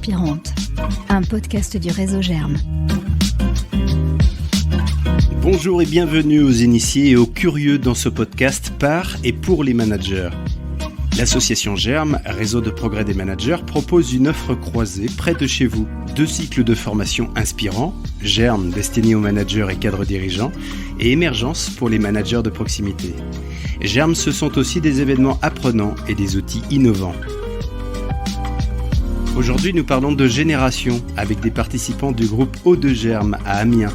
Inspirante, un podcast du réseau Germe. Bonjour et bienvenue aux initiés et aux curieux dans ce podcast par et pour les managers. L'association Germe, réseau de progrès des managers, propose une offre croisée près de chez vous. 2 cycles de formation inspirants, Germe destiné aux managers et cadres dirigeants, et Émergence pour les managers de proximité. Germe, ce sont aussi des événements apprenants et des outils innovants. Aujourd'hui, nous parlons de génération avec des participants du groupe Eau de Germe à Amiens.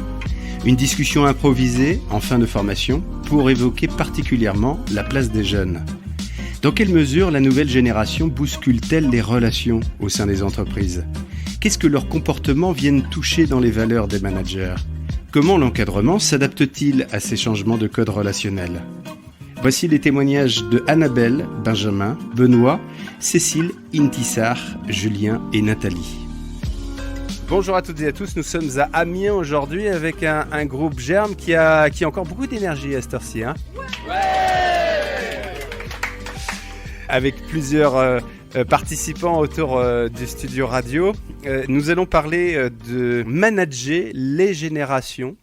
Une discussion improvisée en fin de formation pour évoquer particulièrement la place des jeunes. Dans quelle mesure la nouvelle génération bouscule-t-elle les relations au sein des entreprises ? Qu'est-ce que leurs comportements viennent toucher dans les valeurs des managers ? Comment l'encadrement s'adapte-t-il à ces changements de code relationnel ? Voici les témoignages de Annabelle, Benjamin, Benoît, Cécile, Intissar, Julien et Nathalie. Bonjour à toutes et à tous, nous sommes à Amiens aujourd'hui avec un groupe Germe qui a encore beaucoup d'énergie à cette heure-ci. Avec plusieurs participants autour du studio radio, nous allons parler de manager les générations.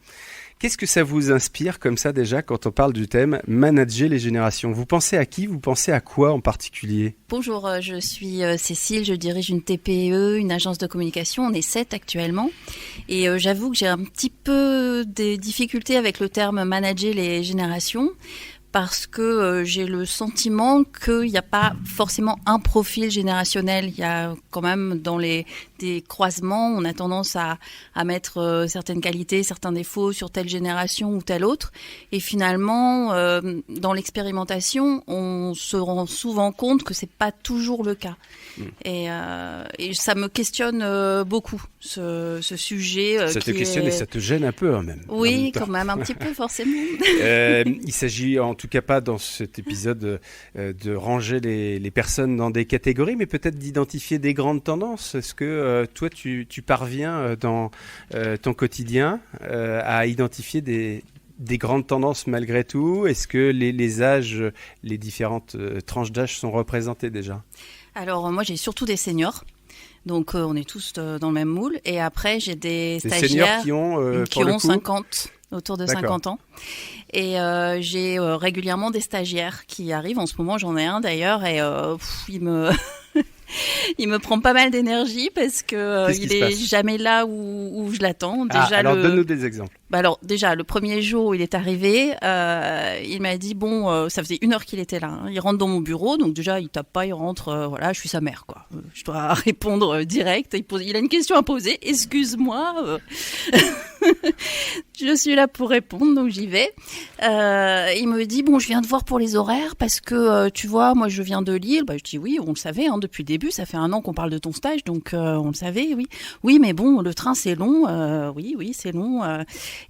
Qu'est-ce que ça vous inspire comme ça déjà quand on parle du thème manager les générations ? Vous pensez à qui ? Vous pensez à quoi en particulier ? Bonjour, je suis Cécile, je dirige une TPE, une agence de communication, on est 7 actuellement. Et j'avoue que j'ai un petit peu des difficultés avec le terme manager les générations. Parce que j'ai le sentiment qu'il n'y a pas forcément un profil générationnel. Il y a quand même dans des croisements, on a tendance à mettre certaines qualités, certains défauts sur telle génération ou telle autre. Et finalement, dans l'expérimentation, on se rend souvent compte que c'est pas toujours le cas. Et ça me questionne beaucoup, ce sujet. Ça te questionne et ça te gêne un peu même. Oui, quand même, un petit peu forcément. Il s'agit en tout cas pas dans cet épisode de ranger les personnes dans des catégories, mais peut-être d'identifier des grandes tendances. Est-ce que toi, tu parviens dans ton quotidien à identifier des grandes tendances malgré tout ? Est-ce que les âges, les différentes tranches d'âge sont représentées déjà ? Alors, moi, j'ai surtout des seniors. Donc, on est tous dans le même moule. Et après, j'ai des stagiaires qui ont 50, autour de 50 ans. Et j'ai régulièrement des stagiaires qui arrivent. En ce moment, j'en ai un d'ailleurs. Et il me prend pas mal d'énergie parce que il est jamais là où je l'attends. Déjà, alors donne-nous des exemples. Alors déjà, le premier jour où il est arrivé, il m'a dit ça faisait 1 heure qu'il était là. Il rentre dans mon bureau, donc déjà il tape pas, il rentre. Voilà, je suis sa mère quoi. Je dois répondre direct. Il a une question à poser. Excuse-moi. Je suis là pour répondre, donc j'y vais. Il me dit je viens te voir pour les horaires parce que tu vois, moi je viens de Lille. Je dis oui, on le savait depuis le début. Ça fait 1 an qu'on parle de ton stage, donc on le savait, oui. Oui, mais bon, le train c'est long. Oui, c'est long.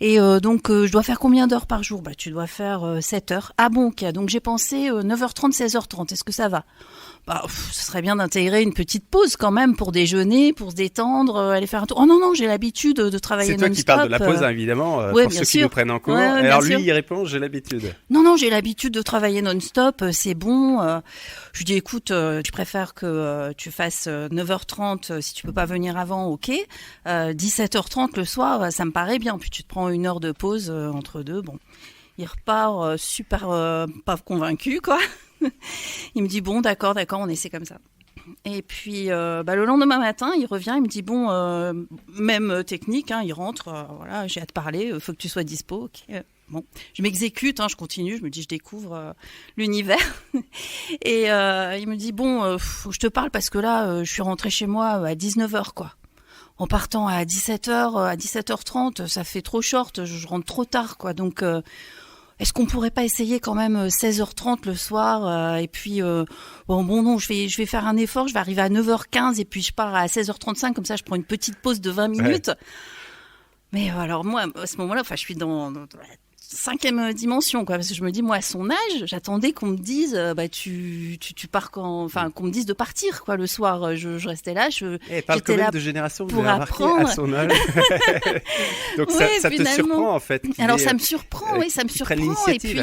Et donc je dois faire combien d'heures par jour ? Tu dois faire 7 heures. Ah bon, ok. Donc j'ai pensé 9h30, 16h30. Est-ce que ça va ? Ce serait bien d'intégrer une petite pause quand même pour déjeuner, pour se détendre, aller faire un tour. Oh non, j'ai l'habitude de travailler non-stop. C'est toi qui parles de la pause, évidemment, pour ceux qui nous prennent en cours. Alors lui, il répond, j'ai l'habitude. Non, j'ai l'habitude de travailler non-stop, c'est bon. Je lui dis, écoute, je préfère que tu fasses 9h30, si tu peux pas venir avant, ok. 17h30 le soir, ça me paraît bien. Puis tu te prends 1 heure de pause entre deux. Bon, il repart super pas convaincu, quoi. Il me dit d'accord, on essaie comme ça. Et puis le lendemain matin, il revient, il me dit même technique, il rentre, voilà, j'ai hâte de parler, faut que tu sois dispo. Okay. Bon, je m'exécute, je continue, je me dis je découvre l'univers. Et il me dit faut que je te parle parce que là, je suis rentrée chez moi à 19h quoi. En partant à 17h, à 17h30, ça fait trop short, je rentre trop tard quoi. Donc est-ce qu'on pourrait pas essayer quand même 16h30 le soir et puis non, je vais faire un effort, je vais arriver à 9h15 et puis je pars à 16h35 comme ça je prends une petite pause de 20 minutes. Ouais. Mais alors moi à ce moment-là, je suis dans 5e dimension quoi, parce que je me dis moi à son âge, j'attendais qu'on me dise tu pars quand, qu'on me dise de partir quoi le soir. Je restais là, j'étais là de génération pour apprendre à son âge. Donc ça te surprend en fait. Alors ça me surprend, oui, ça me surprend et puis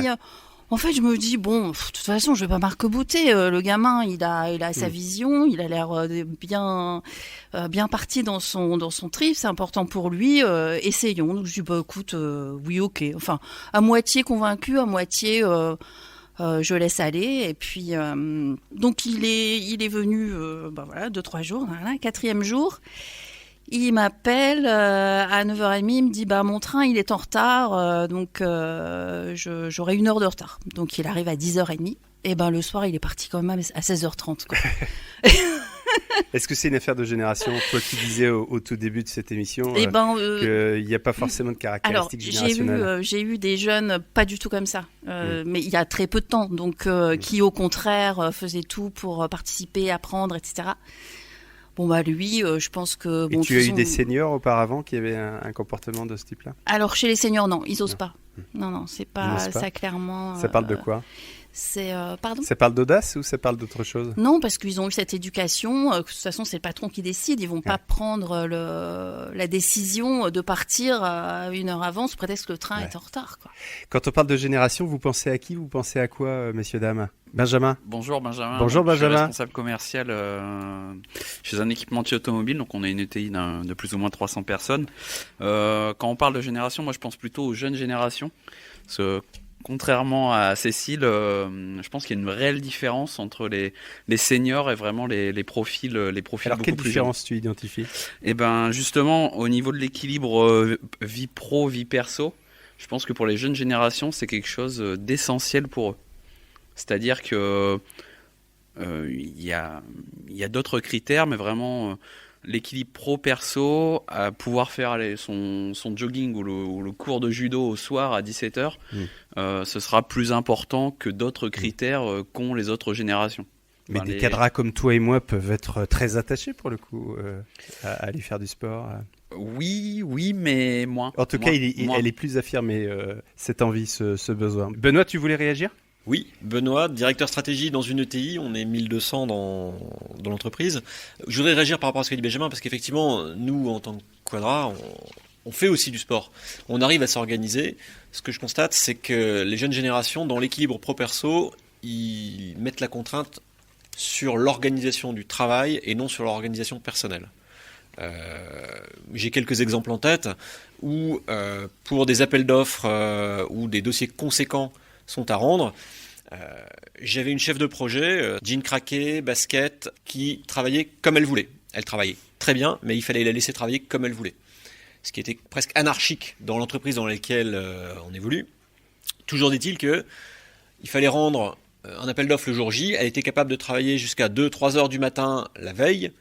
En fait, je me dis bon, de toute façon, je vais pas m'arc-bouter. Le gamin, il a sa vision, il a l'air bien parti dans son trip. C'est important pour lui. Essayons. Donc je dis bah écoute, oui, ok. Enfin, à moitié convaincu, à moitié. Je laisse aller et puis donc il est venu 2-3 jours, voilà, 4e jour. Il m'appelle à 9h30, il me dit bah mon train il est en retard donc j'aurai 1 heure de retard. Donc il arrive à 10h30 et ben le soir il est parti quand même à 16h30 quoi. Est-ce que c'est une affaire de génération? Toi qui disais au tout début de cette émission qu'il n'y a pas forcément de caractéristiques générationnelles. J'ai eu des jeunes pas du tout comme ça, mais il y a très peu de temps, donc qui au contraire faisaient tout pour participer, apprendre, etc. Bon bah lui, je pense que... Et tu as eu des seniors auparavant qui avaient un comportement de ce type-là? Alors chez les seniors, non, ils osent pas. Non, c'est pas ça clairement. Ça parle de quoi? Pardon ? Ça parle d'audace ou ça parle d'autre chose? Non, parce qu'ils ont eu cette éducation. De toute façon, c'est le patron qui décide. Ils vont pas prendre la décision de partir à 1 heure avant sous prétexte que le train est en retard, quoi. Quand on parle de génération, vous pensez à qui? Vous pensez à quoi, messieurs, dames? Benjamin. Bonjour Benjamin. Bonjour Benjamin. Je suis responsable commercial chez un équipementier automobile, donc on a une ETI de plus ou moins 300 personnes. Quand on parle de génération, moi je pense plutôt aux jeunes générations. Parce que, contrairement à Cécile, je pense qu'il y a une réelle différence entre les seniors et vraiment les profils Alors beaucoup quelle plus différence jeunes. tu identifies? Eh ben justement, au niveau de l'équilibre vie pro, vie perso, je pense que pour les jeunes générations, c'est quelque chose d'essentiel pour eux. C'est-à-dire que il y a d'autres critères, mais vraiment l'équilibre pro-perso, à pouvoir faire son jogging ou le cours de judo au soir à 17h, ce sera plus important que d'autres critères qu'ont les autres générations. Mais des cadras comme toi et moi peuvent être très attachés pour le coup à aller faire du sport. Oui, mais moins. En tout cas, elle est plus affirmée, cette envie, ce besoin. Benoît, tu voulais réagir ? Oui, Benoît, directeur stratégie dans une ETI, on est 1200 dans l'entreprise. Je voudrais réagir par rapport à ce qu'a dit Benjamin, parce qu'effectivement, nous, en tant que Quadra, on fait aussi du sport. On arrive à s'organiser. Ce que je constate, c'est que les jeunes générations, dans l'équilibre pro-perso, ils mettent la contrainte sur l'organisation du travail et non sur l'organisation personnelle. J'ai quelques exemples en tête où, pour des appels d'offres ou des dossiers conséquents sont à rendre, j'avais une chef de projet, jean craqué, basket, qui travaillait comme elle voulait. Elle travaillait très bien, mais il fallait la laisser travailler comme elle voulait. Ce qui était presque anarchique dans l'entreprise dans laquelle on évolue. Toujours dit-il qu'il fallait rendre un appel d'offres le jour J. Elle était capable de travailler jusqu'à 2-3 heures du matin la veille,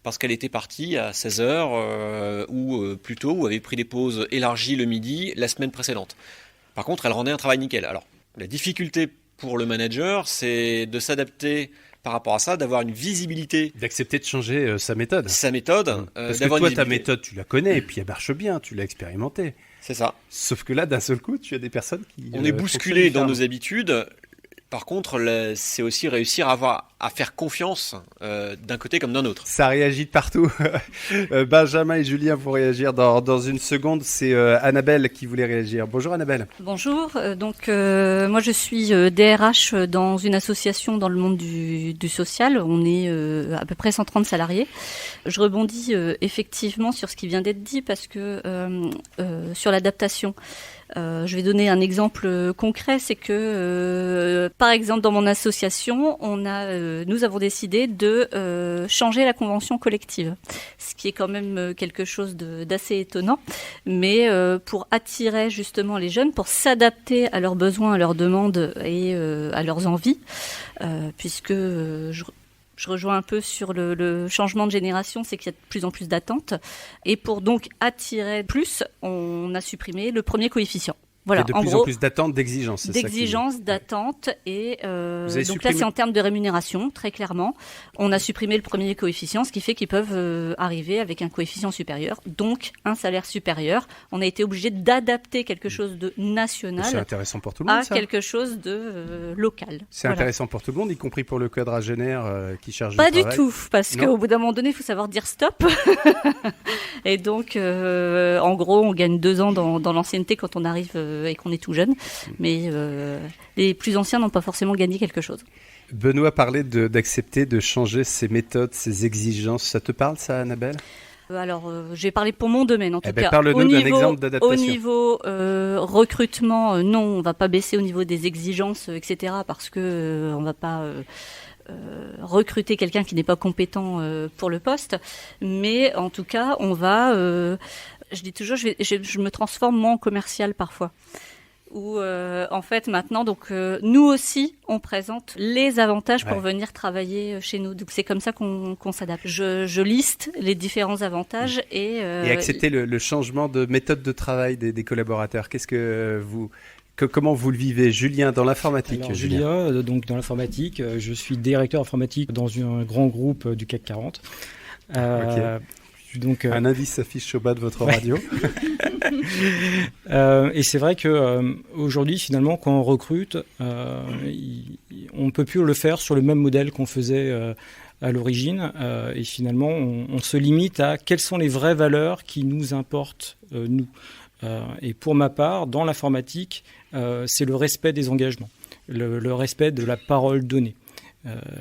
parce qu'elle était partie à 16 heures ou plus tôt, ou avait pris des pauses élargies le midi la semaine précédente. Par contre, elle rendait un travail nickel. Alors, la difficulté pour le manager, c'est de s'adapter par rapport à ça, d'avoir une visibilité. D'accepter de changer sa méthode. Sa méthode. Parce que toi, ta méthode, tu la connais, et puis elle marche bien, tu l'as expérimentée. C'est ça. Sauf que là, d'un seul coup, tu as des personnes qui... On est bousculé dans nos habitudes. Par contre, c'est aussi réussir à faire confiance d'un côté comme d'un autre. Ça réagit de partout. Benjamin et Julien vont réagir dans une seconde. C'est Annabelle qui voulait réagir. Bonjour Annabelle. Bonjour. Moi je suis DRH dans une association dans le monde du social. On est à peu près 130 salariés. Je rebondis effectivement sur ce qui vient d'être dit parce que sur l'adaptation. Je vais donner un exemple concret, c'est que par exemple dans mon association, nous avons décidé de changer la convention collective, ce qui est quand même quelque chose d'assez étonnant, mais pour attirer justement les jeunes, pour s'adapter à leurs besoins, à leurs demandes et à leurs envies, puisque je rejoins un peu sur le changement de génération, c'est qu'il y a de plus en plus d'attentes. Et pour donc attirer plus, on a supprimé le premier coefficient. Voilà, il y a de plus en plus d'attentes, d'exigences. D'exigences, d'attentes. Et donc là, c'est en termes de rémunération, très clairement. On a supprimé le premier coefficient, ce qui fait qu'ils peuvent arriver avec un coefficient supérieur, donc un salaire supérieur. On a été obligé d'adapter quelque chose de national c'est intéressant pour tout le monde, à quelque chose de local. C'est intéressant pour tout le monde, y compris pour le quadragénaire qui charge Pas du travail. Du tout, parce qu'au bout d'un moment donné, il faut savoir dire stop. Et donc, en gros, on gagne 2 ans dans l'ancienneté quand on arrive et qu'on est tout jeune. Mais les plus anciens n'ont pas forcément gagné quelque chose. Benoît parlait d'accepter de changer ses méthodes, ses exigences. Ça te parle, ça, Annabelle ? Alors, j'ai parlé pour mon domaine, en tout cas. Parle-nous d'un exemple d'adaptation. Au niveau recrutement, non, on va pas baisser au niveau des exigences, etc. Parce que on va pas recruter quelqu'un qui n'est pas compétent pour le poste. Mais en tout cas, on va... je dis toujours, je me transforme moi en commercial parfois. Où en fait maintenant donc nous aussi on présente les avantages pour venir travailler chez nous. Donc c'est comme ça qu'on s'adapte. Je liste les différents avantages et accepter le changement de méthode de travail des collaborateurs. Comment vous le vivez, Julien, dans l'informatique? Alors, Julien, donc dans l'informatique, je suis directeur informatique dans un grand groupe du CAC 40. Donc, un indice s'affiche au bas de votre radio. Et c'est vrai que aujourd'hui, finalement, quand on recrute, on ne peut plus le faire sur le même modèle qu'on faisait à l'origine. Et finalement, on se limite à quelles sont les vraies valeurs qui nous importent, nous. Et pour ma part, dans l'informatique, c'est le respect des engagements, le respect de la parole donnée.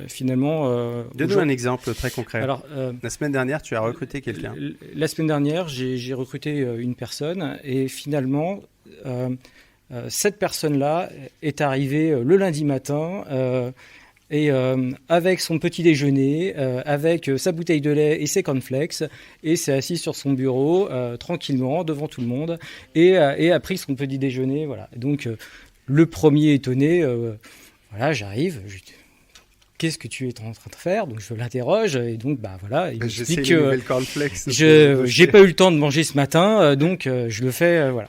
Finalement, donne-nous un exemple très concret. Alors, la semaine dernière, tu as recruté quelqu'un. La semaine dernière, j'ai recruté une personne et finalement, cette personne-là est arrivée le lundi matin et avec son petit déjeuner, avec sa bouteille de lait et ses cornflakes, et s'est assise sur son bureau tranquillement devant tout le monde et a pris son petit déjeuner. Voilà. Donc, le premier étonné, voilà, j'arrive. Qu'est-ce que tu es en train de faire? Donc je l'interroge et donc voilà, il m'explique que j'ai pas eu le temps de manger ce matin, donc je le fais, voilà.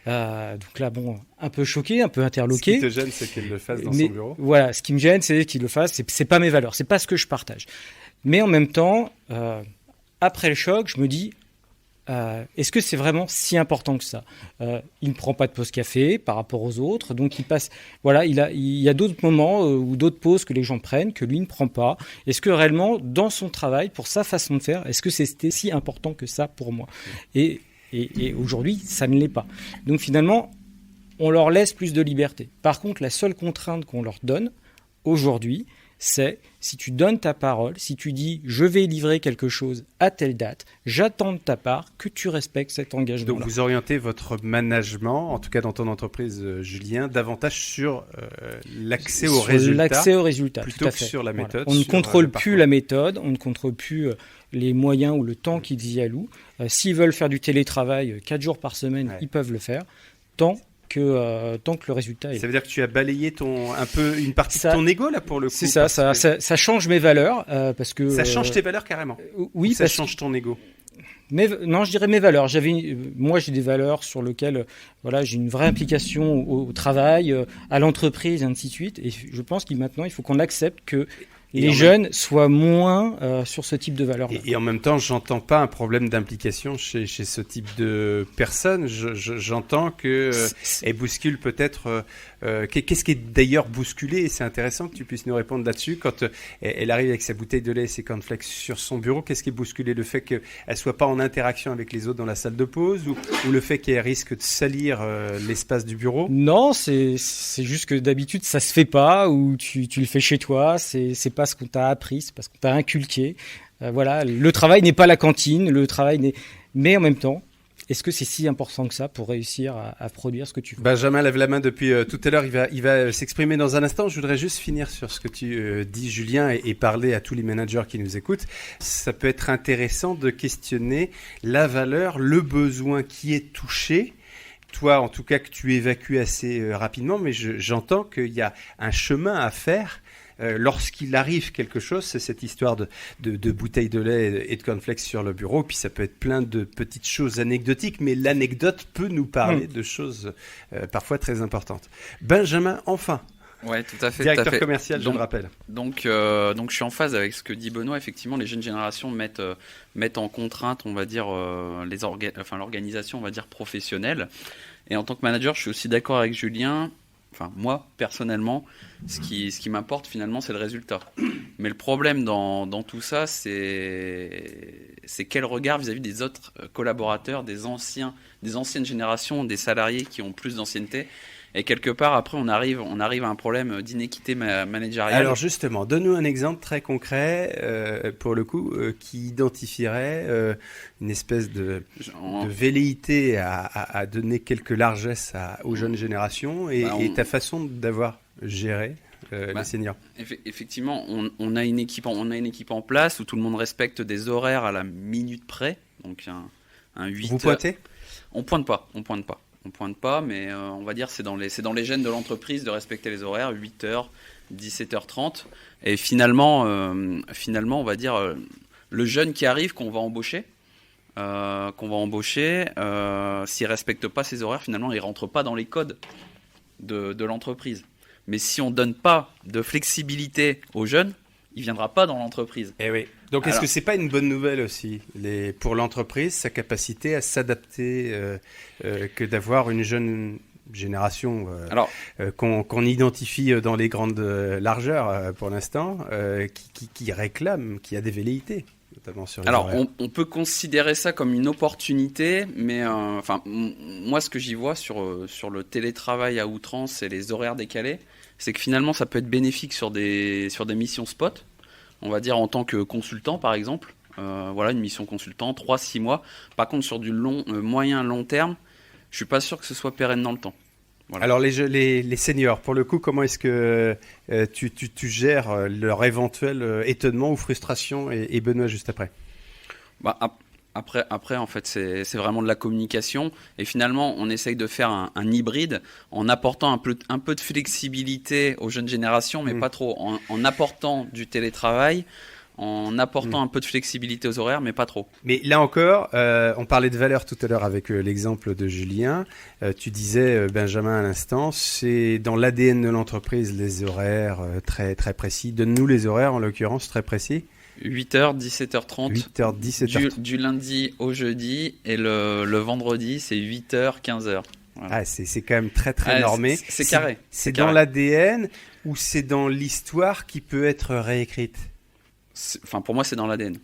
Donc là, un peu choqué, un peu interloqué. Ce qui te gêne, c'est qu'il le fasse dans son bureau. Voilà, ce qui me gêne, c'est qu'il le fasse. C'est pas mes valeurs, c'est pas ce que je partage. Mais en même temps, après le choc, je me dis, est-ce que c'est vraiment si important que ça? Il ne prend pas de pause café par rapport aux autres, donc il passe. Voilà, il y a d'autres moments ou d'autres pauses que les gens prennent que lui ne prend pas. Est-ce que réellement, dans son travail, pour sa façon de faire, est-ce que c'était si important que ça pour moi? Et aujourd'hui, ça ne l'est pas. Donc finalement, on leur laisse plus de liberté. Par contre, la seule contrainte qu'on leur donne aujourd'hui, c'est si tu donnes ta parole, si tu dis je vais livrer quelque chose à telle date, j'attends de ta part que tu respectes cet engagement. Donc vous orientez votre management, en tout cas dans ton entreprise, Julien, davantage sur l'accès aux résultats. L'accès aux résultats, plutôt tout à fait. Que sur la méthode. Voilà. On ne contrôle plus la méthode, on ne contrôle plus les moyens ou le temps qu'ils y allouent. S'ils veulent faire du télétravail 4 jours par semaine, ils peuvent le faire, tant que le résultat est là. Ça veut dire que tu as balayé un peu une partie de ton ego là pour le coup. C'est ça change mes valeurs parce que ça change tes valeurs carrément. Oui, ça change ton ego. Non, je dirais mes valeurs. Moi, j'ai des valeurs sur lesquelles j'ai une vraie implication au travail, à l'entreprise, et ainsi de suite. Et je pense qu'il faut qu'on accepte que les jeunes soient moins sur ce type de valeurs-là. Et en même temps, j'entends pas un problème d'implication chez ce type de personnes. J'entends qu'elle bouscule peut-être... qu'est-ce qui est d'ailleurs bousculé? Et c'est intéressant que tu puisses nous répondre là-dessus. Quand elle arrive avec sa bouteille de lait et ses cornflakes sur son bureau, qu'est-ce qui est bousculé? Le fait qu'elle soit pas en interaction avec les autres dans la salle de pause ou le fait qu'elle risque de salir l'espace du bureau? Non, c'est juste que d'habitude, ça se fait pas ou tu le fais chez toi. C'est pas ce qu'on t'a appris, c'est pas ce qu'on t'a inculqué. Voilà, le travail n'est pas la cantine, mais en même temps, est-ce que c'est si important que ça pour réussir à produire ce que tu veux? Benjamin lève la main depuis tout à l'heure, il va s'exprimer dans un instant. Je voudrais juste finir sur ce que tu dis, Julien, et parler à tous les managers qui nous écoutent. Ça peut être intéressant de questionner la valeur, le besoin qui est touché. Toi, en tout cas, que tu évacues assez rapidement, mais j'entends qu'il y a un chemin à faire. Lorsqu'il arrive quelque chose, c'est cette histoire de bouteilles de lait et de cornflakes sur le bureau, puis ça peut être plein de petites choses anecdotiques, mais l'anecdote peut nous parler de choses parfois très importantes. Benjamin, enfin. Ouais, tout à fait. Directeur commercial, je le rappelle. Donc, je suis en phase avec ce que dit Benoît. Effectivement, les jeunes générations mettent en contrainte, on va dire, l'organisation, on va dire, professionnelle. Et en tant que manager, je suis aussi d'accord avec Julien. Enfin, moi, personnellement, ce qui m'importe finalement, c'est le résultat. Mais le problème dans tout ça, c'est quel regard vis-à-vis des autres collaborateurs, des anciennes générations, des salariés qui ont plus d'ancienneté. Et quelque part, après, on arrive à un problème d'inéquité managériale. Alors justement, donne-nous un exemple très concret, pour le coup, qui identifierait une espèce de velléité à donner quelques largesses aux jeunes générations et ta façon d'avoir géré les seniors. Effectivement, on a une équipe en place où tout le monde respecte des horaires à la minute près. Donc un 8 Vous pointez ? On pointe pas, mais on va dire c'est dans les gènes de l'entreprise de respecter les horaires, 8h, 17h30. Et finalement, on va dire, le jeune qui arrive, qu'on va embaucher, s'il ne respecte pas ses horaires, finalement, il ne rentre pas dans les codes de l'entreprise. Mais si on ne donne pas de flexibilité aux jeunes, il ne viendra pas dans l'entreprise. Eh oui. Donc, est-ce que ce n'est pas une bonne nouvelle aussi pour l'entreprise, sa capacité à s'adapter, que d'avoir une jeune génération qu'on identifie dans les grandes largeurs pour l'instant, qui réclame, qui a des velléités, notamment sur les horaires. On peut considérer ça comme une opportunité, mais moi, ce que j'y vois sur le télétravail à outrance et les horaires décalés, c'est que finalement, ça peut être bénéfique sur des missions spot. On va dire en tant que consultant, par exemple. Une mission consultant, 3-6 mois. Par contre, sur du moyen-long terme, je ne suis pas sûr que ce soit pérenne dans le temps. Voilà. Alors, les seniors, pour le coup, comment est-ce que tu gères leur éventuel étonnement ou frustration et Benoît, juste après ? Après, en fait, c'est vraiment de la communication. Et finalement, on essaye de faire un hybride en apportant un peu de flexibilité aux jeunes générations, mais pas trop. En apportant du télétravail, en apportant un peu de flexibilité aux horaires, mais pas trop. Mais là encore, on parlait de valeur tout à l'heure avec l'exemple de Julien. Tu disais, Benjamin, à l'instant, c'est dans l'ADN de l'entreprise, les horaires très, très précis. Donne-nous les horaires, en l'occurrence, très précis. 8h, 17h30, 8h, 17h30. Du lundi au jeudi, et le vendredi, c'est 8h, 15h. Voilà. Ah, c'est quand même très, très normé. C'est carré. C'est dans l'ADN ou c'est dans l'histoire qui peut être réécrite ? Pour moi, c'est dans l'ADN.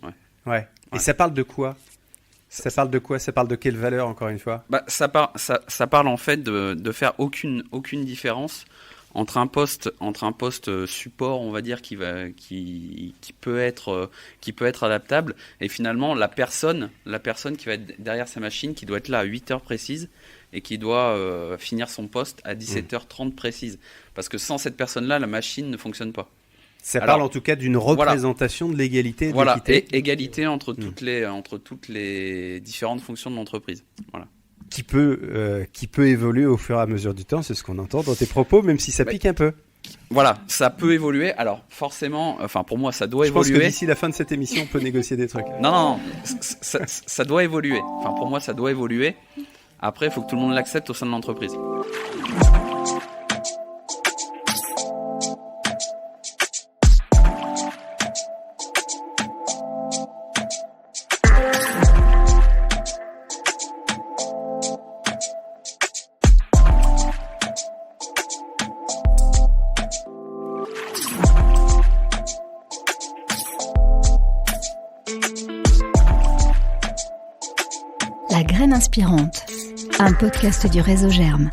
Ouais. Et ça parle de quoi ? Ça parle de quelle valeur, encore une fois ? Ça parle en fait de faire aucune différence entre un poste support, on va dire, qui peut être adaptable, et finalement la personne qui va être derrière sa machine, qui doit être là à 8h précises et qui doit finir son poste à 17h30 précise. Parce que sans cette personne-là, la machine ne fonctionne pas. Ça parle en tout cas d'une représentation de l'égalité et de l'équité. Et égalité entre toutes les différentes fonctions de l'entreprise. Voilà. Qui peut évoluer au fur et à mesure du temps, c'est ce qu'on entend dans tes propos, même si ça pique un peu. Voilà, ça peut évoluer. Alors forcément, pour moi, ça doit évoluer. Je pense que d'ici la fin de cette émission, on peut négocier des trucs. Non, ça doit évoluer. Pour moi, ça doit évoluer. Après, il faut que tout le monde l'accepte au sein de l'entreprise. La graine inspirante, un podcast du réseau Germe.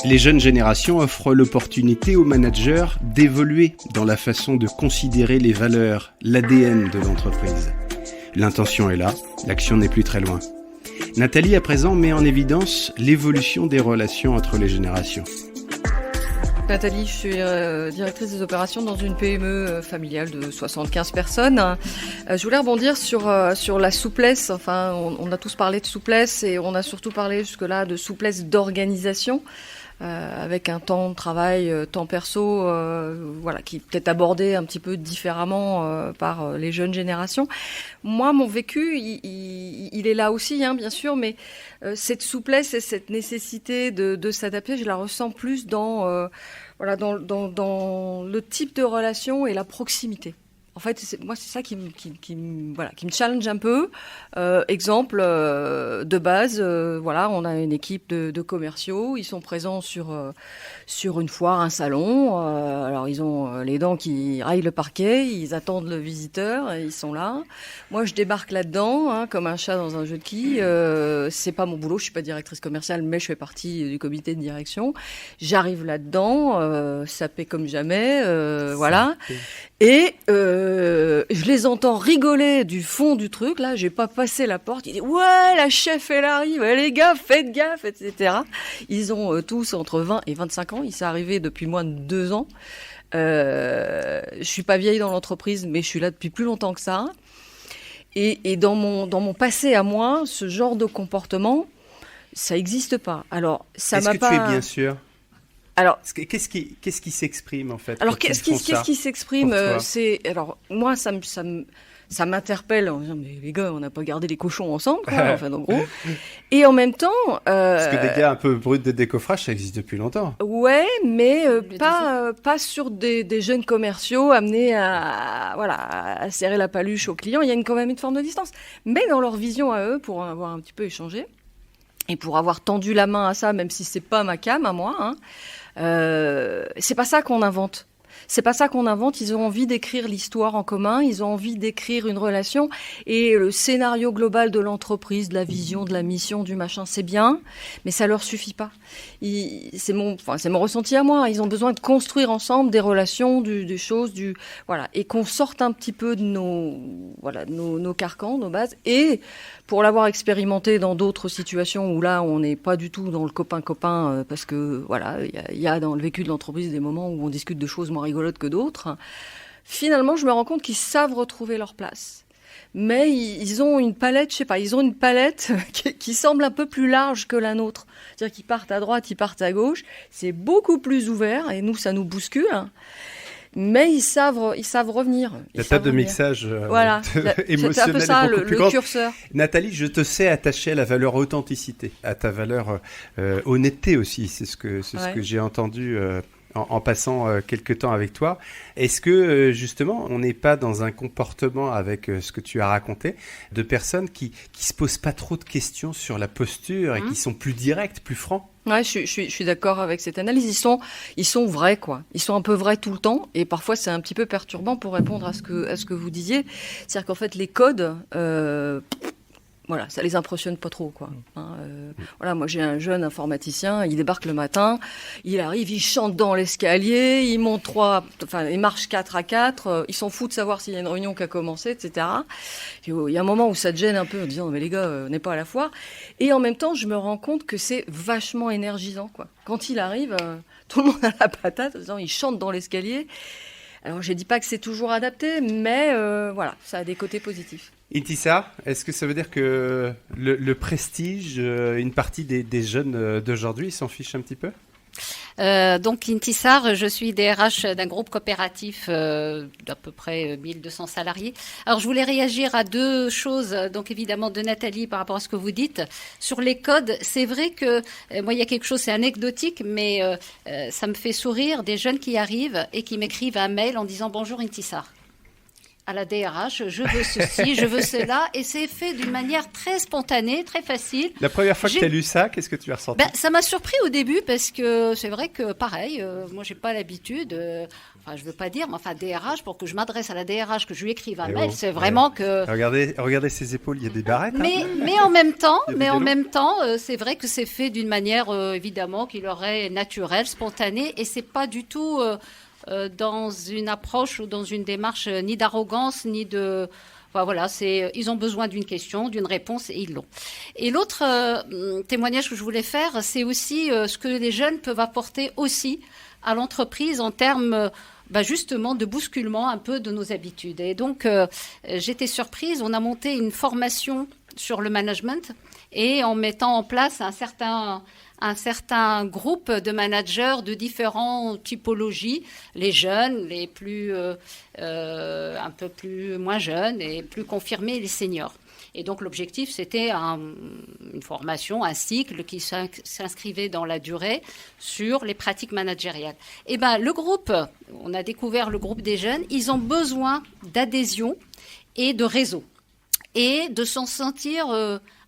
Les jeunes générations offrent l'opportunité aux managers d'évoluer dans la façon de considérer les valeurs, l'ADN de l'entreprise. L'intention est là, l'action n'est plus très loin. Nathalie, à présent, met en évidence l'évolution des relations entre les générations. Nathalie, je suis directrice des opérations dans une PME familiale de 75 personnes. Je voulais rebondir sur la souplesse. Enfin, on a tous parlé de souplesse et on a surtout parlé jusque-là de souplesse d'organisation. Avec un temps de travail, temps perso, qui est peut-être abordé un petit peu différemment par les jeunes générations. Moi, mon vécu, il est là aussi, bien sûr, mais cette souplesse et cette nécessité de s'adapter, je la ressens plus dans le type de relation et la proximité. En fait, moi, c'est ça qui me challenge un peu. Exemple de base, on a une équipe de commerciaux. Ils sont présents sur une foire, un salon. Alors, ils ont les dents qui raillent le parquet. Ils attendent le visiteur. Et ils sont là. Moi, je débarque là-dedans, comme un chat dans un jeu de quilles. C'est pas mon boulot. Je suis pas directrice commerciale, mais je fais partie du comité de direction. J'arrive là-dedans, sapé comme jamais. Voilà. Et je les entends rigoler du fond du truc. Là, j'ai pas passé la porte. Ils disent ouais, la chef elle arrive. Ouais, les gars, faites gaffe, etc. Ils ont tous entre 20 et 25 ans. Ils sont arrivés depuis moins de 2 ans. Je suis pas vieille dans l'entreprise, mais je suis là depuis plus longtemps que ça. Et dans mon passé à moi, ce genre de comportement, ça existe pas. Alors, ça m'a pas. Est-ce que tu es bien sûr? Alors, qu'est-ce qui s'exprime en fait? Alors, qu'est-ce qui s'exprime? Alors moi, ça m'interpelle en disant mais les gars, on n'a pas gardé les cochons ensemble, quoi. Enfin, en gros. Et en même temps, parce que des gars un peu bruts de décoffrage, ça existe depuis longtemps. Ouais, mais pas sur des jeunes commerciaux amenés à serrer la paluche aux clients. Il y a quand même une forme de distance, mais dans leur vision à eux, pour avoir un petit peu échangé et pour avoir tendu la main à ça, même si c'est pas ma came à moi. C'est pas ça qu'on invente. C'est pas ça qu'on invente. Ils ont envie d'écrire l'histoire en commun. Ils ont envie d'écrire une relation. Et le scénario global de l'entreprise, de la vision, de la mission, du machin, c'est bien, mais ça leur suffit pas. C'est mon ressenti à moi. Ils ont besoin de construire ensemble des relations, des choses, voilà, et qu'on sorte un petit peu de nos carcans, nos bases. Et pour l'avoir expérimenté dans d'autres situations où là, on n'est pas du tout dans le copain-copain, parce que voilà, il y a dans le vécu de l'entreprise des moments où on discute de choses moins rigolotes que d'autres. Finalement, je me rends compte qu'ils savent retrouver leur place. Mais ils ont une palette, qui semble un peu plus large que la nôtre. C'est-à-dire qu'ils partent à droite, ils partent à gauche. C'est beaucoup plus ouvert et nous, ça nous bouscule. Mais ils savent revenir. La table de mixage émotionnelle c'est un peu ça, est beaucoup plus le grande. curseur. Nathalie, je te sais attachée à la valeur authenticité, à ta valeur honnêteté aussi. C'est ce que j'ai entendu en passant quelques temps avec toi. Est-ce que justement, on n'est pas dans un comportement avec ce que tu as raconté de personnes qui se posent pas trop de questions sur la posture et qui sont plus directs, plus francs? Ouais, je suis d'accord avec cette analyse. Ils sont vrais, quoi. Ils sont un peu vrais tout le temps, et parfois c'est un petit peu perturbant pour répondre à ce que vous disiez. C'est-à-dire qu'en fait, les codes, voilà, ça les impressionne pas trop, quoi. Voilà, moi j'ai un jeune informaticien, il débarque le matin, il arrive, il chante dans l'escalier, il monte il marche 4 à 4, il s'en fout de savoir s'il y a une réunion qui a commencé, etc. Il y a un moment où ça te gêne un peu en disant mais les gars, on n'est pas à la foire. Et en même temps, je me rends compte que c'est vachement énergisant, quoi. Quand il arrive, tout le monde a la patate, en disant, il chante dans l'escalier. Alors je dis pas que c'est toujours adapté, mais voilà, ça a des côtés positifs. Intissar, est-ce que ça veut dire que le prestige, une partie des jeunes d'aujourd'hui s'en fichent un petit peu? Donc Intissar, je suis DRH d'un groupe coopératif d'à peu près 1200 salariés. Alors je voulais réagir à 2 choses, donc évidemment de Nathalie par rapport à ce que vous dites. Sur les codes, c'est vrai que moi il y a quelque chose, c'est anecdotique, mais ça me fait sourire, des jeunes qui arrivent et qui m'écrivent un mail en disant « Bonjour Intissar ». À la DRH, je veux ceci, je veux cela, et c'est fait d'une manière très spontanée, très facile. La première fois que tu as lu ça, qu'est-ce que tu as ressenti? Ça m'a surpris au début parce que c'est vrai que pareil, moi j'ai pas l'habitude, enfin je veux pas dire, mais enfin DRH, pour que je m'adresse à la DRH, que je lui écrive un mail, c'est vraiment que... Regardez ses épaules, il y a des barrettes. Mais en même temps, c'est vrai que c'est fait d'une manière évidemment qui leur est naturelle, spontanée, et c'est pas du tout... dans une approche ou dans une démarche ni d'arrogance, ni de... Enfin, voilà, ils ont besoin d'une question, d'une réponse, et ils l'ont. Et l'autre témoignage que je voulais faire, c'est aussi ce que les jeunes peuvent apporter aussi à l'entreprise en termes... justement de bousculement un peu de nos habitudes. Et donc, j'étais surprise, on a monté une formation sur le management et en mettant en place un certain groupe de managers de différentes typologies, les jeunes, les plus un peu plus moins jeunes et plus confirmés, les seniors. Et donc l'objectif, c'était une formation, un cycle qui s'inscrivait dans la durée sur les pratiques managériales. Et ben, le groupe, on a découvert le groupe des jeunes, ils ont besoin d'adhésion et de réseau et de s'en sentir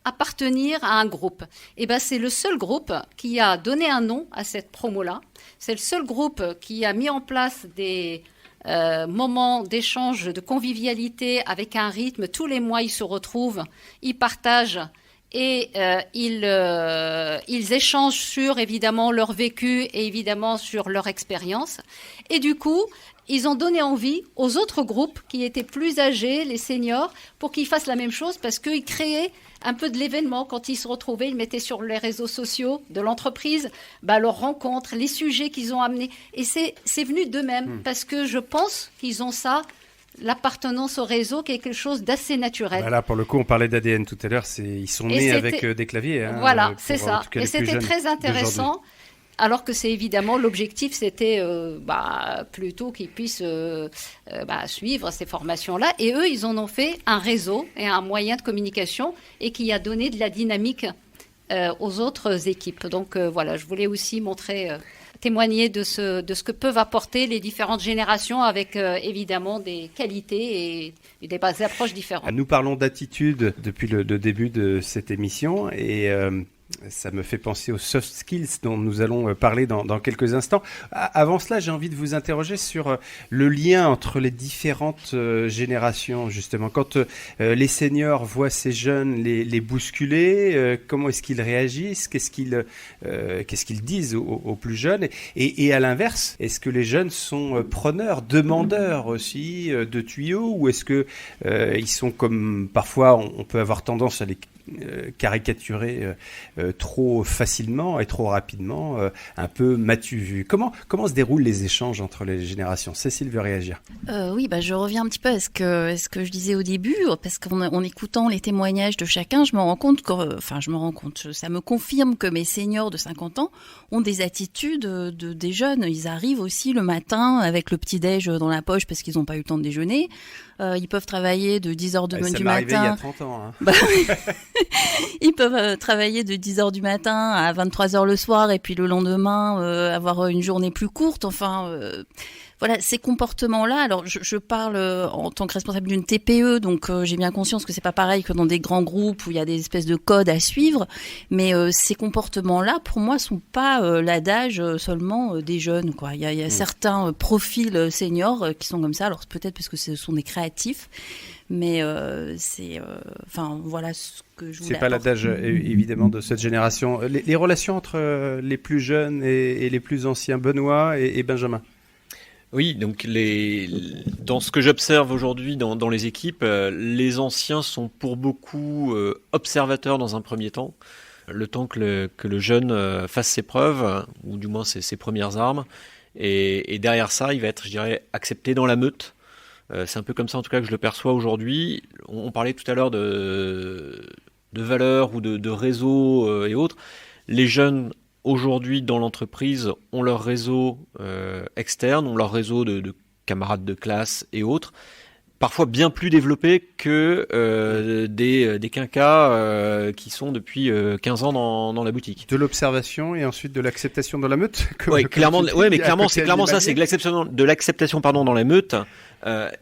appartenir à un groupe. Et ben, c'est le seul groupe qui a donné un nom à cette promo-là. C'est le seul groupe qui a mis en place des moments d'échange, de convivialité avec un rythme. Tous les mois, ils se retrouvent, ils partagent et ils échangent sur, évidemment, leur vécu et évidemment sur leur expérience. Et du coup, ils ont donné envie aux autres groupes qui étaient plus âgés, les seniors, pour qu'ils fassent la même chose parce qu'ils créaient un peu de l'événement. Quand ils se retrouvaient, ils mettaient sur les réseaux sociaux de l'entreprise leurs rencontres, les sujets qu'ils ont amenés. Et c'est venu d'eux-mêmes parce que je pense qu'ils ont ça, l'appartenance au réseau, quelque chose d'assez naturel. Voilà, pour le coup, on parlait d'ADN tout à l'heure. Ils sont nés avec des claviers. Voilà, c'est ça. Et c'était très intéressant. Alors que c'est évidemment l'objectif, c'était plutôt qu'ils puissent suivre ces formations-là. Et eux, ils en ont fait un réseau et un moyen de communication et qui a donné de la dynamique aux autres équipes. Donc voilà, je voulais aussi témoigner de ce que peuvent apporter les différentes générations avec évidemment des qualités et des approches différentes. Nous parlons d'attitude depuis le début de cette émission et ça me fait penser aux soft skills dont nous allons parler dans quelques instants. Avant cela, j'ai envie de vous interroger sur le lien entre les différentes générations, justement. Quand les seniors voient ces jeunes les bousculer, comment est-ce qu'ils réagissent ? Qu'est-ce qu'ils disent aux plus jeunes ? Et à l'inverse, est-ce que les jeunes sont preneurs, demandeurs aussi de tuyaux ? Ou est-ce que ils sont comme parfois on peut avoir tendance à les caricaturer trop facilement et trop rapidement, un peu m'as-tu vu. Comment se déroulent les échanges entre les générations ? Cécile veut réagir. Oui, je reviens un petit peu à ce que je disais au début, parce qu'en écoutant les témoignages de chacun, ça me confirme que mes seniors de 50 ans ont des attitudes des jeunes. Ils arrivent aussi le matin avec le petit-déj dans la poche parce qu'ils n'ont pas eu le temps de déjeuner. Ils peuvent travailler de 10h du matin. Ça m'est arrivé il y a 30 ans. Ils peuvent travailler de 10h du matin à 23h le soir et puis le lendemain avoir une journée plus courte. Voilà, ces comportements-là. Alors, je parle en tant que responsable d'une TPE, donc j'ai bien conscience que c'est pas pareil que dans des grands groupes où il y a des espèces de codes à suivre. Mais ces comportements-là, pour moi, sont pas l'adage seulement des jeunes, quoi. Il y a certains profils seniors qui sont comme ça. Alors peut-être parce que ce sont des créatifs, mais voilà ce que je voulais. C'est pas l'adage évidemment de cette génération. Les relations entre les plus jeunes et les plus anciens, Benoît et Benjamin. Oui, donc dans ce que j'observe aujourd'hui dans les équipes, les anciens sont pour beaucoup observateurs dans un premier temps, le temps que le jeune fasse ses preuves, ou du moins ses premières armes, et derrière ça, il va être, je dirais, accepté dans la meute. C'est un peu comme ça en tout cas que je le perçois aujourd'hui. On parlait tout à l'heure de valeurs ou de réseaux et autres. Les jeunes aujourd'hui dans l'entreprise ont leur réseau externe, ont leur réseau de camarades de classe et autres, parfois bien plus développé que des quinquas qui sont depuis 15 ans dans la boutique. De l'observation et ensuite de l'acceptation dans la meute. Oui, clairement. Mais clairement, c'est clairement ça. C'est de l'acceptation dans la meute.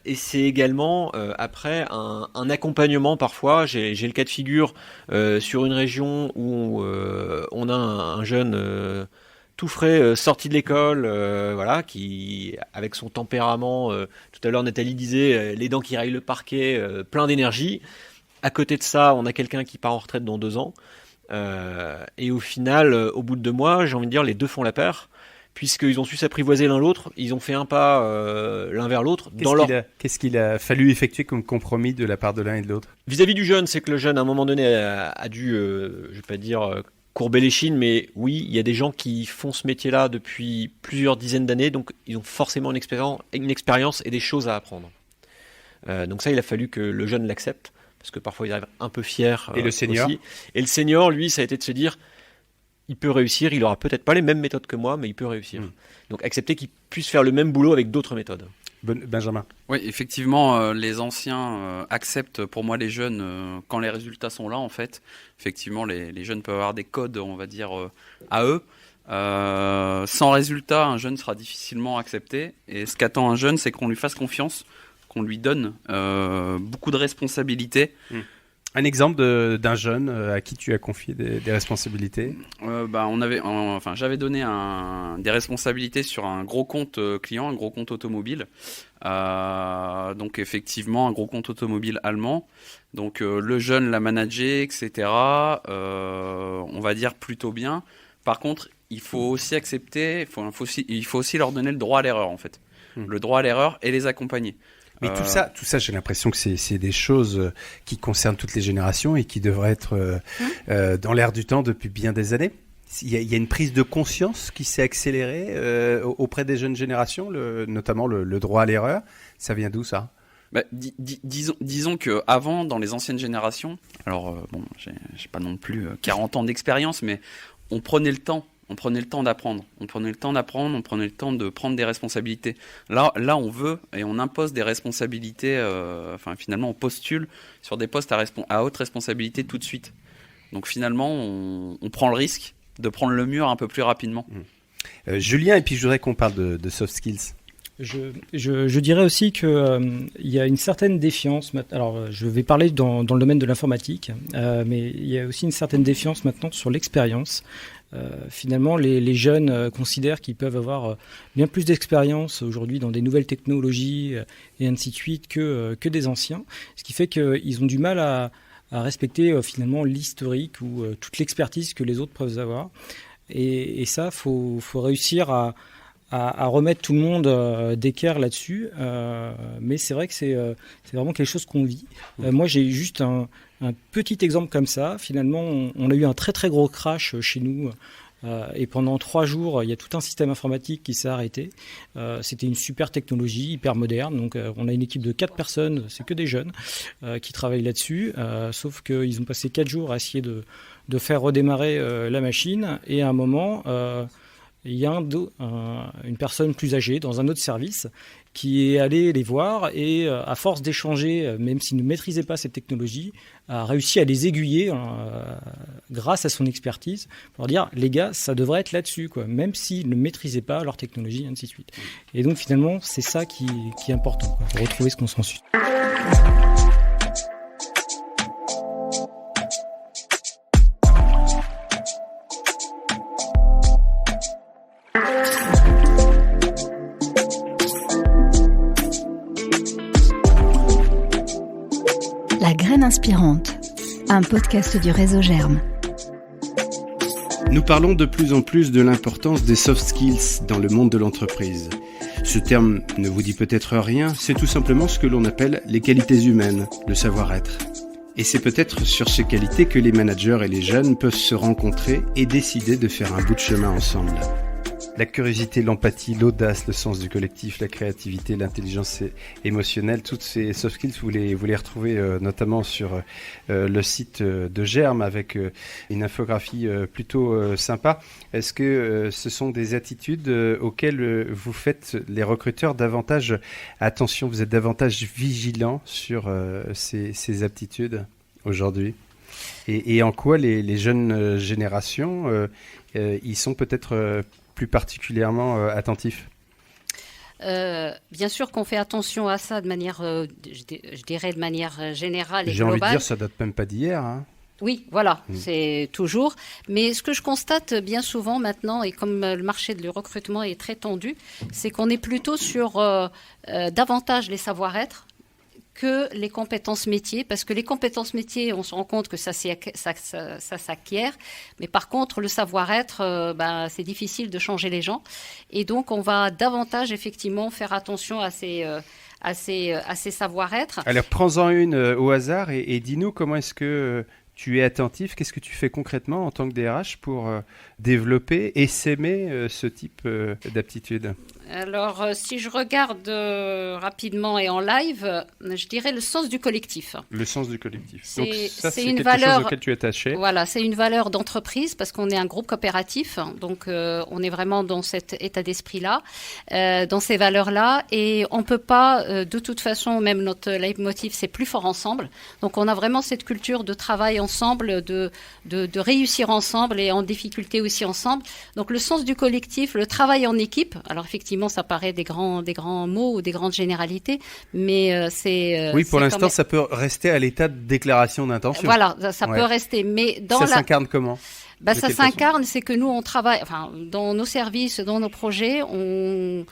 Et c'est également après un accompagnement parfois. J'ai le cas de figure sur une région où on a un jeune tout frais, sorti de l'école, qui, avec son tempérament, tout à l'heure Nathalie disait, les dents qui raillent le parquet, plein d'énergie. À côté de ça, on a quelqu'un qui part en retraite dans 2 ans. Et au final, au bout de 2 mois, j'ai envie de dire, les deux font la paire, puisqu'ils ont su s'apprivoiser l'un l'autre, ils ont fait un pas l'un vers l'autre. Qu'est-ce qu'il a fallu effectuer comme compromis de la part de l'un et de l'autre ? Vis-à-vis du jeune, c'est que le jeune, à un moment donné, a dû, je vais pas dire courber les chines, mais oui, il y a des gens qui font ce métier-là depuis plusieurs dizaines d'années, donc ils ont forcément une expérience et des choses à apprendre. Donc ça, il a fallu que le jeune l'accepte, parce que parfois il arrive un peu fier. Et le senior aussi. Et le senior, lui, ça a été de se dire, il peut réussir, il aura peut-être pas les mêmes méthodes que moi, mais il peut réussir. Donc accepter qu'il puisse faire le même boulot avec d'autres méthodes. Benjamin. Oui, effectivement, les anciens acceptent pour moi les jeunes quand les résultats sont là, en fait. Effectivement, les jeunes peuvent avoir des codes, on va dire, à eux. Sans résultat, un jeune sera difficilement accepté. Et ce qu'attend un jeune, c'est qu'on lui fasse confiance, qu'on lui donne beaucoup de responsabilités. Un exemple d'un jeune à qui tu as confié des responsabilités. J'avais donné des responsabilités sur un gros compte client, un gros compte automobile. Donc effectivement, un gros compte automobile allemand. Donc le jeune l'a managé, etc. On va dire plutôt bien. Par contre, il faut aussi accepter, il faut aussi leur donner le droit à l'erreur, en fait. Le droit à l'erreur et les accompagner. Mais tout ça, j'ai l'impression que c'est des choses qui concernent toutes les générations et qui devraient être dans l'air du temps depuis bien des années. Il y a une prise de conscience qui s'est accélérée auprès des jeunes générations, notamment le droit à l'erreur. Ça vient d'où, ça ? Disons qu'avant, dans les anciennes générations, alors j'ai pas non plus 40 ans d'expérience, mais on prenait le temps. On prenait le temps d'apprendre, on prenait le temps de prendre des responsabilités. Là, on veut et on impose des responsabilités, finalement, on postule sur des postes à haute responsabilité tout de suite. Donc finalement, on prend le risque de prendre le mur un peu plus rapidement. Julien, et puis je voudrais qu'on parle de soft skills. Je dirais aussi qu'il y a une certaine défiance. Alors, je vais parler dans le domaine de l'informatique, mais il y a aussi une certaine défiance maintenant sur l'expérience. Finalement, les jeunes considèrent qu'ils peuvent avoir bien plus d'expérience aujourd'hui dans des nouvelles technologies et ainsi de suite que des anciens, ce qui fait qu'ils ont du mal à respecter finalement l'historique ou toute l'expertise que les autres peuvent avoir. Et ça, faut réussir à remettre tout le monde d'équerre là-dessus, mais c'est vrai que c'est vraiment quelque chose qu'on vit. Moi, j'ai juste un petit exemple comme ça. Finalement, on a eu un très très gros crash chez nous, et pendant 3 jours, il y a tout un système informatique qui s'est arrêté. C'était une super technologie, hyper moderne. Donc, on a une équipe de 4 personnes, c'est que des jeunes, qui travaillent là-dessus, sauf qu'ils ont passé 4 jours à essayer de faire redémarrer la machine, et à un moment... il y a une personne plus âgée dans un autre service qui est allée les voir et, à force d'échanger, même s'il ne maîtrisait pas cette technologie, a réussi à les aiguiller grâce à son expertise pour dire les gars, ça devrait être là-dessus, quoi, même s'ils ne maîtrisaient pas leur technologie, et ainsi de suite. Et donc finalement, c'est ça qui est important, quoi, pour retrouver ce consensus. La graine inspirante, un podcast du réseau Germe. Nous parlons de plus en plus de l'importance des soft skills dans le monde de l'entreprise. Ce terme ne vous dit peut-être rien, c'est tout simplement ce que l'on appelle les qualités humaines, le savoir-être. Et c'est peut-être sur ces qualités que les managers et les jeunes peuvent se rencontrer et décider de faire un bout de chemin ensemble. La curiosité, l'empathie, l'audace, le sens du collectif, la créativité, l'intelligence émotionnelle, toutes ces soft skills, vous les retrouvez notamment sur le site de Germe avec une infographie plutôt sympa. Est-ce que ce sont des attitudes auxquelles vous faites, les recruteurs, davantage attention, vous êtes davantage vigilants sur ces aptitudes aujourd'hui ? Et en quoi les jeunes générations, ils sont peut-être plus particulièrement attentifs ? Bien sûr qu'on fait attention à ça de manière, je dirais de manière générale et J'ai globale. envie de dire, ça date même pas d'hier, hein. Oui, voilà, c'est toujours. Mais ce que je constate bien souvent maintenant, et comme le marché du recrutement est très tendu, c'est qu'on est plutôt sur davantage les savoir-être que les compétences métiers, parce que les compétences métiers, on se rend compte que ça s'acquiert, mais par contre, le savoir-être, c'est difficile de changer les gens. Et donc, on va davantage, effectivement, faire attention à ces savoir-être. Alors, prends-en une au hasard et dis-nous comment est-ce que tu es attentif, qu'est-ce que tu fais concrètement en tant que DRH pour développer et s'aimer ce type d'aptitude ? Alors, si je regarde rapidement et en live, je dirais le sens du collectif. Le sens du collectif. C'est- Donc ça, c'est c'est une quelque valeur- chose auquel tu es attaché. Voilà, c'est une valeur d'entreprise parce qu'on est un groupe coopératif, donc on est vraiment dans cet état d'esprit-là, dans ces valeurs-là, et on peut pas, de toute façon, même notre leitmotiv, c'est plus fort ensemble. Donc on a vraiment cette culture de travail ensemble, de réussir ensemble et en difficulté aussi ensemble. Donc le sens du collectif, le travail en équipe. Alors effectivement, ça paraît des grands mots ou des grandes généralités, mais c'est Oui, pour c'est l'instant, quand même- ça peut rester à l'état de déclaration d'intention. Voilà, ça Ouais. peut rester, mais dans Ça la s'incarne comment? Bah, De ça quelle façon? s'incarne, c'est que nous, on travaille, enfin, dans nos services, dans nos projets, on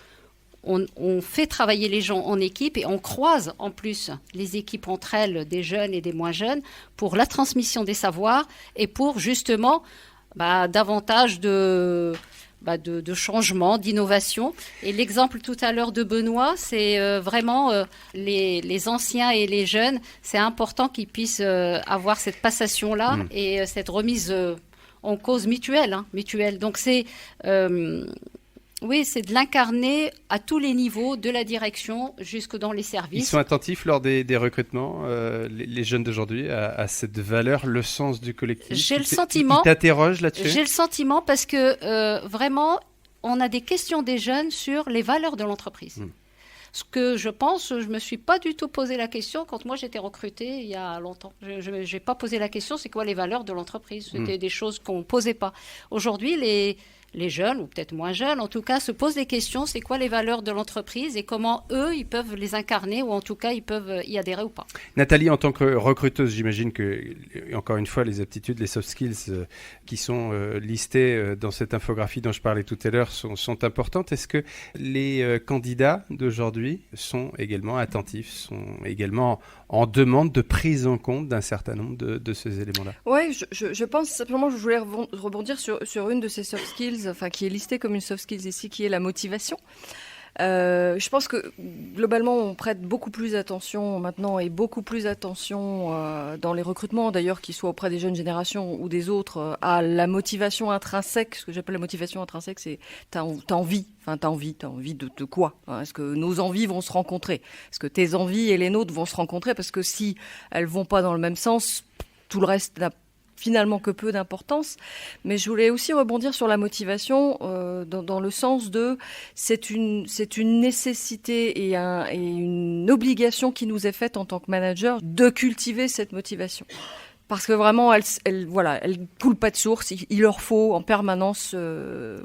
fait travailler les gens en équipe et on croise en plus les équipes entre elles, des jeunes et des moins jeunes, pour la transmission des savoirs et pour justement davantage de changement, d'innovation. Et l'exemple tout à l'heure de Benoît, c'est vraiment les anciens et les jeunes, c'est important qu'ils puissent avoir cette passation-là et cette remise en cause mutuelle. Donc c'est c'est de l'incarner à tous les niveaux, de la direction jusque dans les services. Ils sont attentifs lors des recrutements, les jeunes d'aujourd'hui, à cette valeur, le sens du collectif. J'ai le sentiment. Ils t'interrogent là-dessus? J'ai le sentiment parce que vraiment, on a des questions des jeunes sur les valeurs de l'entreprise. Ce que je pense, je me suis pas du tout posé la question quand moi j'étais recrutée il y a longtemps. Je n'ai pas posé la question, c'est quoi les valeurs de l'entreprise? C'était des choses qu'on ne posait pas. Aujourd'hui, les jeunes, ou peut-être moins jeunes, en tout cas, se posent des questions, c'est quoi les valeurs de l'entreprise et comment eux, ils peuvent les incarner ou en tout cas, ils peuvent y adhérer ou pas. Nathalie, en tant que recruteuse, j'imagine que, encore une fois, les aptitudes, les soft skills qui sont listées dans cette infographie dont je parlais tout à l'heure sont importantes. Est-ce que les candidats d'aujourd'hui sont également attentifs, sont également en demande de prise en compte d'un certain nombre de ces éléments-là? Oui, je pense simplement, je voulais rebondir sur une de ces soft skills, qui est listée comme une soft skills ici, qui est la motivation. Je pense que globalement, on prête beaucoup plus attention maintenant et beaucoup plus attention dans les recrutements, d'ailleurs, qu'ils soient auprès des jeunes générations ou des autres, à la motivation intrinsèque. Ce que j'appelle la motivation intrinsèque, c'est t'as envie de quoi, hein? Est-ce que nos envies vont se rencontrer? Est-ce que tes envies et les nôtres vont se rencontrer? Parce que si elles vont pas dans le même sens, tout le reste n'a finalement que peu d'importance. Mais je voulais aussi rebondir sur la motivation dans le sens de c'est une nécessité et une obligation qui nous est faite en tant que manager de cultiver cette motivation. Parce que vraiment, elle coule pas de source. Il leur faut en permanence.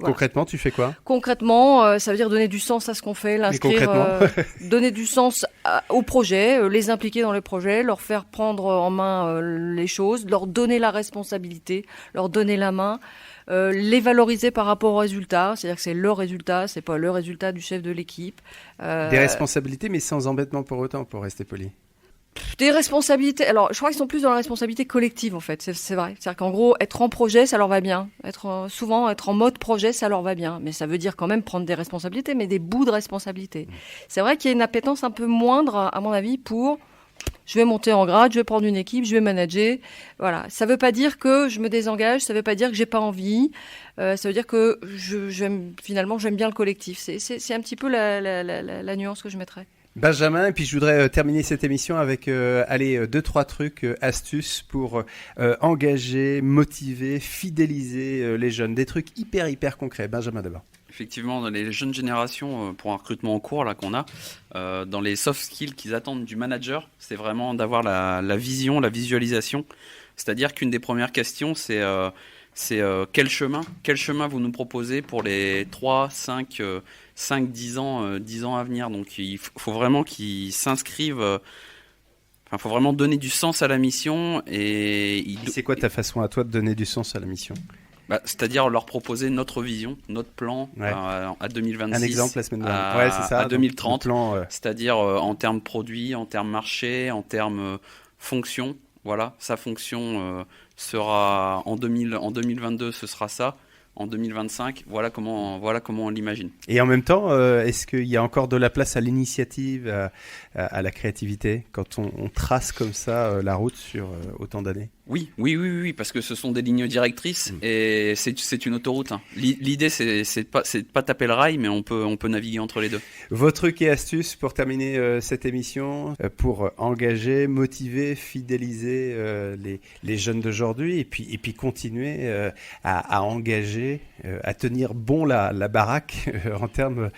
Concrètement, tu fais quoi? Concrètement, ça veut dire donner du sens à ce qu'on fait, l'inscrire, donner du sens au projet, les impliquer dans les projets, leur faire prendre en main les choses, leur donner la responsabilité, leur donner la main. Les valoriser par rapport aux résultats, c'est-à-dire que c'est leur résultat, c'est pas le résultat du chef de l'équipe. Des responsabilités, mais sans embêtement pour autant, pour rester poli. Des responsabilités. Alors, je crois qu'ils sont plus dans la responsabilité collective, en fait. C'est vrai. C'est-à-dire qu'en gros, être en projet, ça leur va bien. Souvent, être en mode projet, ça leur va bien. Mais ça veut dire quand même prendre des responsabilités, mais des bouts de responsabilité. C'est vrai qu'il y a une appétence un peu moindre, à mon avis, pour je vais monter en grade, je vais prendre une équipe, je vais manager. Voilà. Ça veut pas dire que je me désengage, ça veut pas dire que j'ai pas envie. Ça veut dire que j'aime bien le collectif. C'est un petit peu la nuance que je mettrais. Benjamin, et puis je voudrais terminer cette émission avec 2-3 trucs, astuces pour engager, motiver, fidéliser les jeunes. Des trucs hyper concrets. Benjamin d'abord. Effectivement, dans les jeunes générations, pour un recrutement en cours là, qu'on a, dans les soft skills qu'ils attendent du manager, c'est vraiment d'avoir la vision, la visualisation. C'est-à-dire qu'une des premières questions, c'est quel chemin vous nous proposez pour les 3, 5, 10 ans à venir. Donc il faut vraiment qu'ils s'inscrivent. Il faut vraiment donner du sens à la mission. Et c'est quoi ta façon à toi de donner du sens à la mission? C'est-à-dire leur proposer notre vision, notre plan à 2026. Un exemple la semaine dernière. C'est ça, à 2030. Plan, c'est-à-dire en termes produits, en termes marché, en termes fonction. Voilà, sa fonction sera en 2022, ce sera ça. En 2025, voilà comment on l'imagine. Et en même temps, est-ce qu'il y a encore de la place à l'initiative, à la créativité, quand on trace comme ça la route sur autant d'années? Oui, parce que ce sont des lignes directrices et c'est une autoroute. L'idée, c'est de pas taper le rail, mais on peut naviguer entre les deux. Vos trucs et astuces pour terminer cette émission, pour engager, motiver, fidéliser les jeunes d'aujourd'hui et puis continuer à engager, à tenir bon la baraque en termes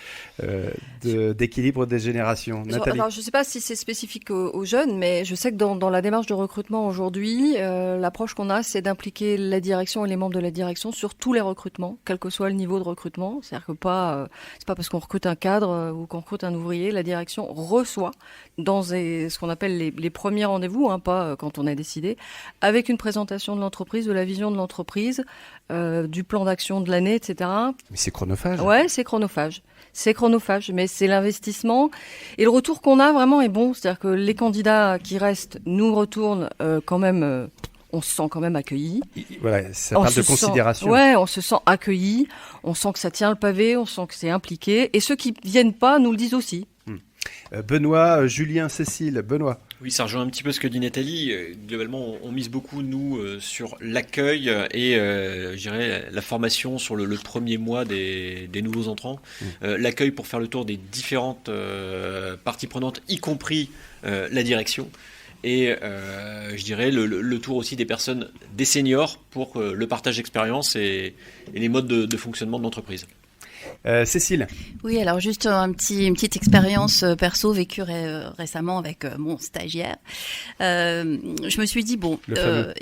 d'équilibre des générations. Nathalie. Alors, je ne sais pas si c'est spécifique aux jeunes, mais je sais que dans la démarche de recrutement aujourd'hui, l'approche qu'on a, c'est d'impliquer la direction et les membres de la direction sur tous les recrutements, quel que soit le niveau de recrutement. C'est-à-dire que c'est pas parce qu'on recrute un cadre ou qu'on recrute un ouvrier, la direction reçoit dans ce qu'on appelle les premiers rendez-vous, pas quand on a décidé, avec une présentation de l'entreprise, de la vision de l'entreprise, du plan d'action de l'année, etc. Mais c'est chronophage. Ouais, c'est chronophage. C'est chronophage, mais c'est l'investissement. Et le retour qu'on a vraiment est bon. C'est-à-dire que les candidats qui restent nous retournent quand même... on se sent quand même accueilli. Voilà, ça parle de considération. Ouais, on se sent accueilli, on sent que ça tient le pavé, on sent que c'est impliqué. Et ceux qui viennent pas nous le disent aussi. Benoît, Julien, Cécile, Benoît. Oui, ça rejoint un petit peu ce que dit Nathalie. Globalement, on mise beaucoup, nous, sur l'accueil et, je dirais, la formation sur le premier mois des nouveaux entrants. L'accueil pour faire le tour des différentes parties prenantes, y compris la direction. Et je dirais le tour aussi des seniors pour le partage d'expérience et les modes de fonctionnement de l'entreprise. Cécile. Oui, alors juste une petite expérience perso vécue récemment avec mon stagiaire. Je me suis dit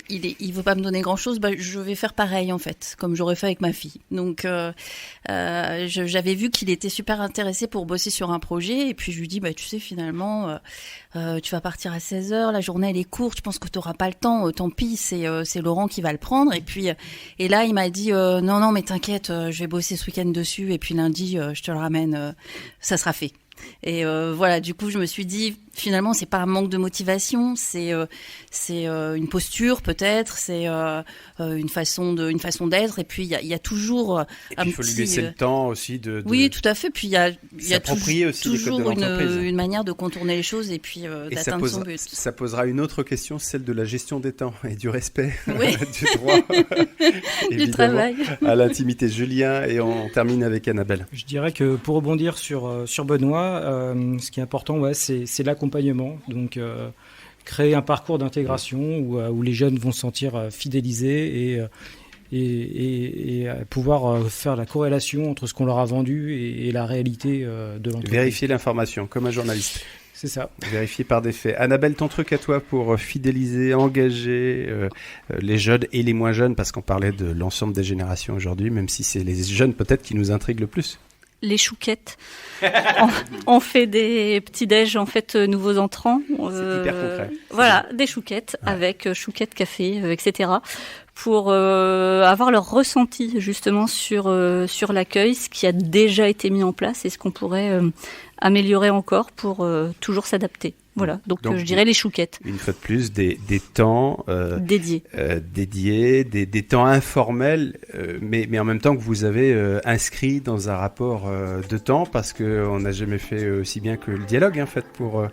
il veut pas me donner grand chose, je vais faire pareil en fait, comme j'aurais fait avec ma fille. Donc j'avais vu qu'il était super intéressé pour bosser sur un projet et puis je lui dis tu sais finalement tu vas partir à 16h, la journée elle est courte, je pense que tu n'auras pas le temps, tant pis, c'est Laurent qui va le prendre. Et là il m'a dit non mais t'inquiète, je vais bosser ce week-end dessus et puis lundi je te le ramène, ça sera fait. Et voilà, du coup je me suis dit finalement c'est pas un manque de motivation, c'est une posture peut-être, c'est une façon d'être, et puis il y a toujours il faut lui laisser le temps aussi de oui, tout à fait, puis il y a toujours une manière de contourner les choses et puis d'atteindre son but. Ça posera une autre question, celle de la gestion des temps et du respect du droit du travail à l'intimité. Julien, et on termine avec Annabelle. Je dirais que pour rebondir sur Benoît, ce qui est important, c'est l'accompagnement. Donc, créer un parcours d'intégration où les jeunes vont se sentir fidélisés et pouvoir faire la corrélation entre ce qu'on leur a vendu et la réalité de l'entreprise. Vérifier l'information, comme un journaliste. C'est ça. Vérifier par des faits. Annabelle, ton truc à toi pour fidéliser, engager les jeunes et les moins jeunes, parce qu'on parlait de l'ensemble des générations aujourd'hui, même si c'est les jeunes peut-être qui nous intriguent le plus. Les chouquettes. On fait des petits déj en fait nouveaux entrants. C'est hyper concret. Voilà, des chouquettes avec chouquettes café, etc. Pour avoir leur ressenti justement sur l'accueil, ce qui a déjà été mis en place et ce qu'on pourrait améliorer encore pour toujours s'adapter. Voilà, donc je dirais les chouquettes. Une fois de plus, des temps dédiés, des temps informels, mais en même temps que vous avez inscrit dans un rapport de temps, parce qu'on n'a jamais fait aussi bien que le dialogue, en fait, pour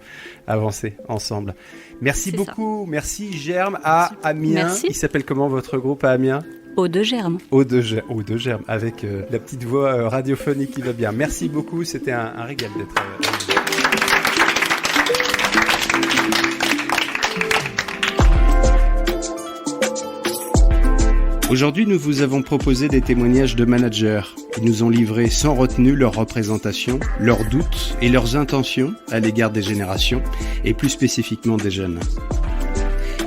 avancer ensemble. Merci beaucoup, merci Germe à Amiens. Merci. Il s'appelle comment votre groupe à Amiens ? Eau de Germe. Eau de Germe, avec la petite voix radiophonique qui va bien. Merci beaucoup, c'était un régal d'être Aujourd'hui, nous vous avons proposé des témoignages de managers. Ils nous ont livré sans retenue leur représentation, leurs doutes et leurs intentions à l'égard des générations, et plus spécifiquement des jeunes.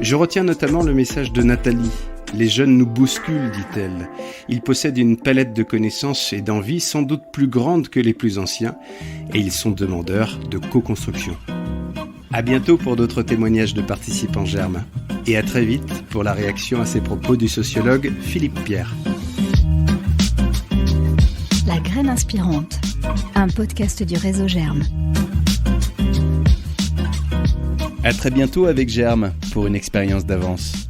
Je retiens notamment le message de Nathalie. Les jeunes nous bousculent, dit-elle. Ils possèdent une palette de connaissances et d'envies sans doute plus grande que les plus anciens, et ils sont demandeurs de co-construction. À bientôt pour d'autres témoignages de participants Germe. Et à très vite pour la réaction à ces propos du sociologue Philippe Pierre. La graine inspirante, un podcast du réseau Germe. À très bientôt avec Germe pour une expérience d'avance.